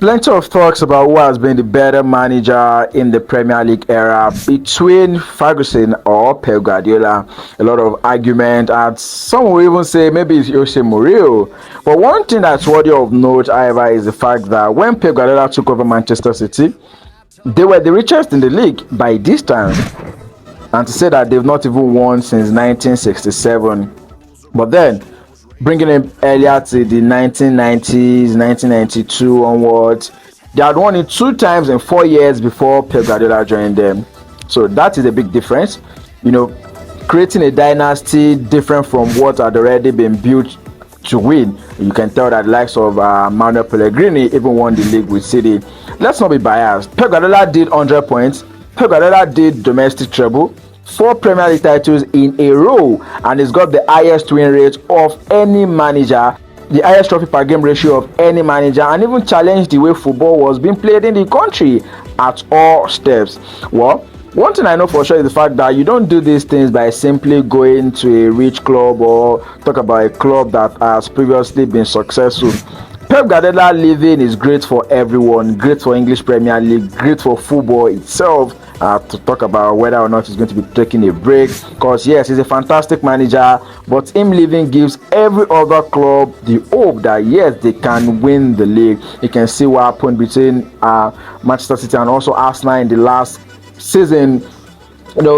Plenty of talks about who has been the better manager in the Premier League era between Ferguson or Pep Guardiola. A lot of argument, and some will even say maybe it's Jose Mourinho. But one thing that's worthy of note, however, is the fact that when Pep Guardiola took over Manchester City, they were the richest in the league by distance. And to say that they've not even won since 1967. But then, bringing him earlier to the 1990s, 1992 onwards, they had won it 2 times in 4 years before Pep Guardiola joined them. So that is a big difference. Creating a dynasty different from what had already been built to win. You can tell that the likes of Manuel Pellegrini even won the league with City. Let's not be biased. Pep Guardiola did 100 points. Pep Guardiola did domestic treble, 4 Premier League titles in a row, and he's got the highest win rate of any manager, the highest trophy per game ratio of any manager, and even challenged the way football was being played in the country at all steps. Well, one thing I know for sure is the fact that you don't do these things by simply going to a rich club or talk about a club that has previously been successful. Pep Guardiola living is great for everyone, great for English Premier League, great for football itself. To talk about whether or not he's going to be taking a break, because yes, he's a fantastic manager, but him leaving gives every other club the hope that yes, they can win the league. You can see what happened between Manchester City and also Arsenal in the last season.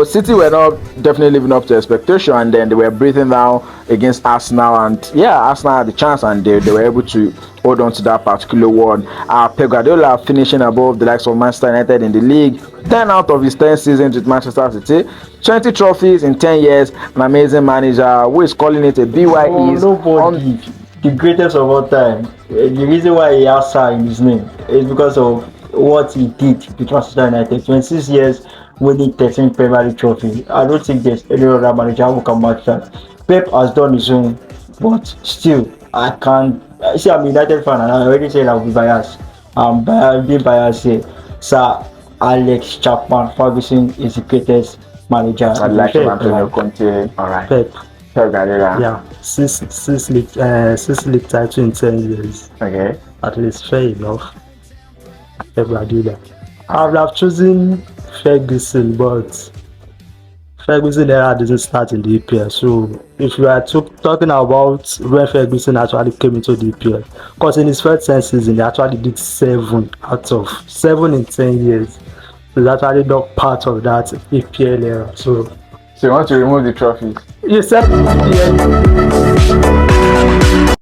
City were not definitely living up to expectation, and then they were breathing down against Arsenal, and yeah, Arsenal had the chance, and they were able to hold on to that particular one. Pep Guardiola finishing above the likes of Manchester United in the league, 10 out of his 10 seasons with Manchester City, 20 trophies in 10 years, an amazing manager who is calling it a BYE. Nobody, the greatest of all time. The reason why he has Sir in his name is because of what he did with Manchester United. 26 years, winning 13 Premier League trophies. I don't think there's any other manager who can match that. Pep has done his own, but still, I can't. See, I'm a United fan, and I already said I'll be biased. I'm being biased here. Sir Alex Chapman Ferguson is the greatest manager. I'd like to Antonio Conte. All right. Pep Guardiola. Yeah, six league title in 10 years. Okay. At least fair enough. Pep Guardiola. I would have chosen Ferguson, but Ferguson era didn't start in the EPL. So if we are talking about when Ferguson actually came into the EPL, because in his first 10 season, he actually did 7 out of 7 in 10 years. So he's actually not part of that EPL era. So you want to remove the trophies? You said EPL.